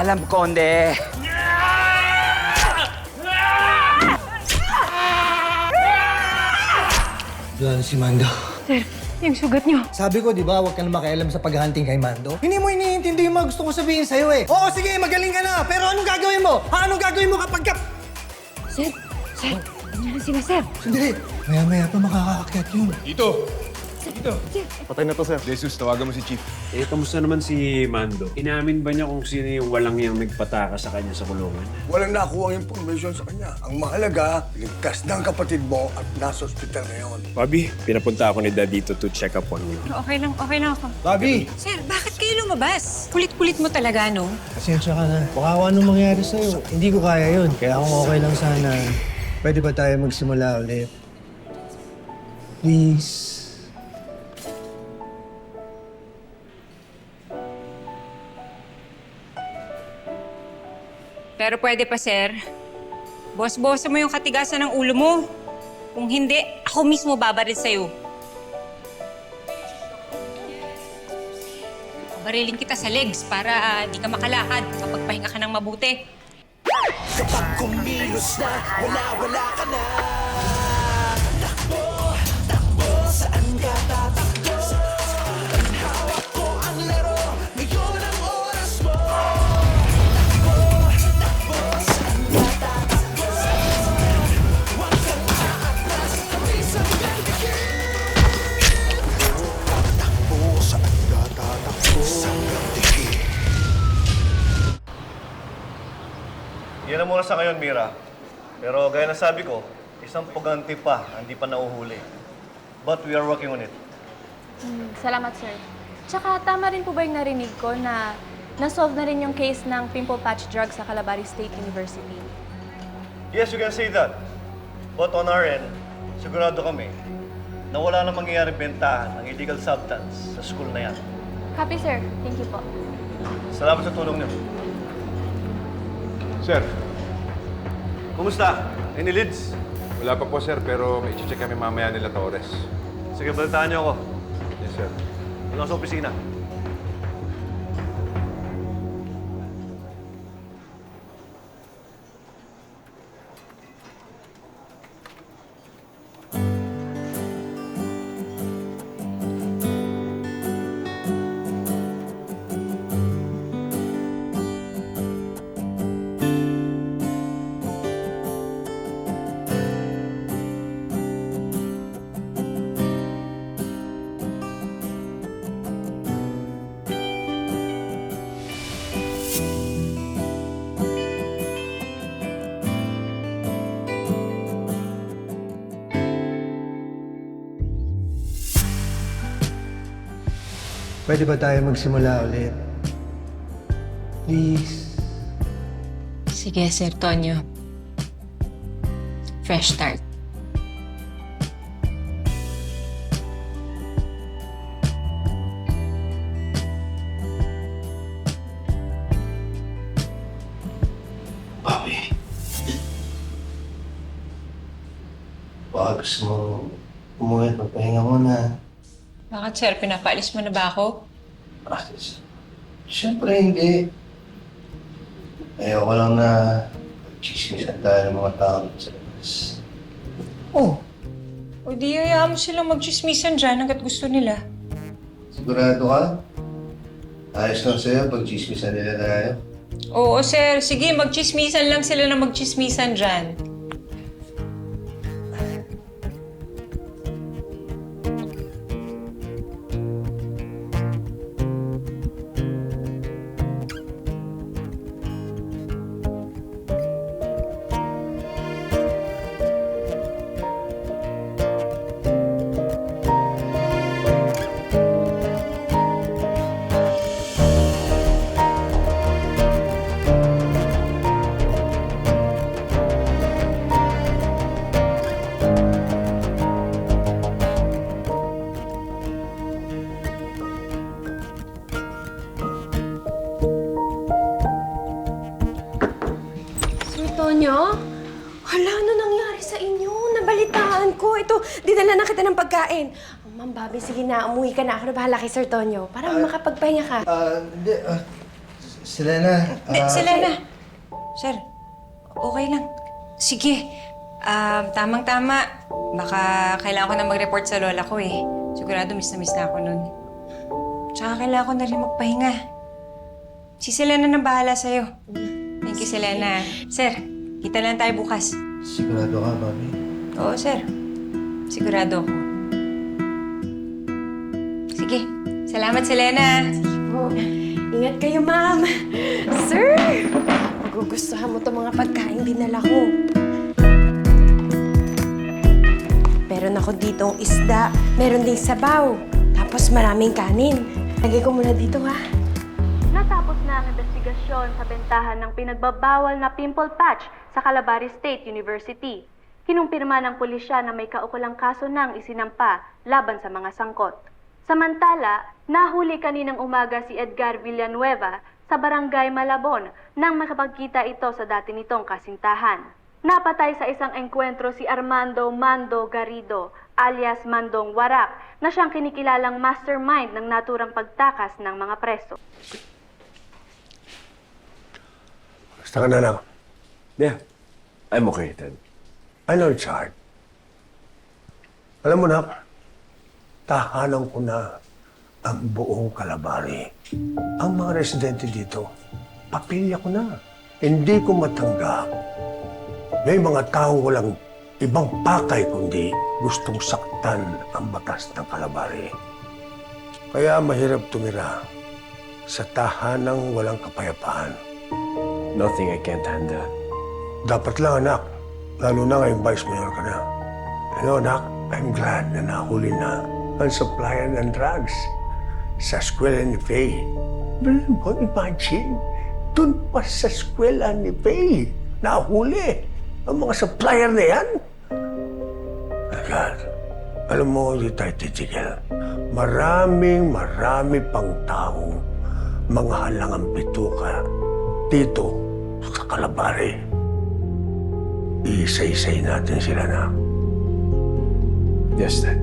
Paalam, Konde. Wala na si Mando. Sir, yung sugat niyo. Sabi ko, di ba, huwag ka na makialam sa paghahunting kay Mando. Hindi mo iniintindi yung mga gusto ko sabihin sa'yo eh. Oo, sige, magaling ka na. Pero anong gagawin mo? Ha? Anong gagawin mo kapag ka... Sir, ano na sila, sir? Sandali. Maya-maya pa makakaakyat yun. Dito! Patay na to, sir. Jesus, tawagan mo si Chief. Eh, kamusta naman si Mando? Inamin ba niya kung sino yung walang yang nagpataka sa kanya sa kulungan? Walang nakuha ang information sa kanya. Ang mahalaga, ligtas ng kapatid mo at nasa ospital ngayon. Bobby, pinapunta ako ni Dad dito to check up on you. Okay lang ako. Bobby! Sir, bakit kayo lumabas? Kulit-kulit mo talaga, no? Pasensya ka na. Baka kung anong mangyari sa'yo. Hindi ko kaya yun. Kaya kung okay lang sana, pwede ba tayo magsimula ulit? Please. Pero pwede pa, sir. Boss-boss mo yung katigasan ng ulo mo. Kung hindi, ako mismo babaril sa'yo. Barilin kita sa legs para di ka makalakad kapag pahinga ka ng mabuti. Kapag kumilos na, wala ka na. Takbo, takbo, saan ka tatakbo? Hawak ko ang laro, ngayon ang oras mo. Takbo, takbo, saan ka tatakbo? Huwag kang aatras, tamis ang gandikit. Takbo, saan ka tatakbo? Isang gandikit. Yan na muna sa ngayon, Mira. Pero gaya na sabi ko, isang pagganti pa, hindi pa nauhuli. But we are working on it. Salamat, sir. Tsaka tama rin po ba yung narinig ko na na-solve na rin yung case ng pimple patch drug sa Calabari State University? Yes, you can say that. But on our end, sigurado kami na wala na mangyayari bentahan ng illegal substance sa school na yan. Copy, sir. Thank you po. Salamat sa tulong niyo. Sir, Kumusta? Any leads? wala pa po, sir, pero may i-check kami mamaya nila Torres. Sige, balitaan niyo ako. Yes, sir. Doon ako sa opisina. Pwede ba tayo magsimula ulit? Please. Sige, Sir Tonyo. Fresh start. Bobby. Baka gusto mo umuwi at magpahinga muna. Bakit, Sir? Pinapaalis mo na ba ako? Siyempre hindi. Ayoko lang na chismisan tayo ng mga tao sa labas. Oh. O di hayaan mo silang magchismisan dyan hanggat gusto nila. Sigurado ka? Ayos lang sa'yo pag chismisan nila tayo. Oo, Sir. Sige, magchismisan lang sila na magchismisan dyan. Tonyo? Hala, ano nangyari sa inyo? Nabalitaan ko. Ito, dinala na kita ng pagkain. Ma'am Bobby, sige na, umuwi ka na. Ako na bahala kay Sir Tonyo para makapagpahinga ka. Hindi. Selena, Selena! Sir, okay lang. Sige. Tamang-tama. Baka kailangan ko na mag-report sa lola ko eh. Sigurado miss na ako nun. Tsaka kailangan ko na rin magpahinga. Si Selena na bahala sa'yo. Thank you, Selena. Sir, kita lang tayo bukas. sigurado ka, Bobby? Oo, sir. Sigurado ako. Sige. Salamat, Selena. Oh, ingat kayo, ma'am. Sir, magugustuhan mo itong mga pagkain dinala ko. Meron ako ditong isda, meron ding sabaw, tapos maraming kanin. Lagay ko muna dito, ha? Natapos na ang investigasyon sa bentahan ng pinagbabawal na pimple patch sa Calabari State University. Kinumpirma ng pulisya na may kaukulang kaso nang isinampa laban sa mga sangkot. Samantala, nahuli kaninang umaga si Edgar Villanueva sa Barangay Malabon nang makapagkita ito sa dati nitong kasintahan. Napatay sa isang engkwentro si Armando Mando Garrido alias Mandong Warak na siyang kinikilalang mastermind ng naturang pagtakas ng mga preso. Basta ka na lang. Yeah, I'm okay, Ted. I know it's hard. Alam mo na, tahanan ko na ang buong Calabari. Ang mga residente dito, papilya ko na. Hindi ko matanggap. May mga tao walang ibang pakay kundi gustong saktan ang batas ng Calabari. Kaya mahirap tumira sa tahanang walang kapayapaan. Nothing I can't handle. Dapat lang, anak. Lalo na ngayong vice mayor ka na. Ano, anak, I'm glad na nahuli na ang supplier ng drugs sa eskwela ni Faye. But imagine, dun pa sa eskwela ni Faye, nahuli ang mga supplier na yan. My God, alam mo, hindi tayo titigil. Marami pang taong mga halangang bituka dito sa Calabari. Isa-isay natin sila na. Yes, Dad.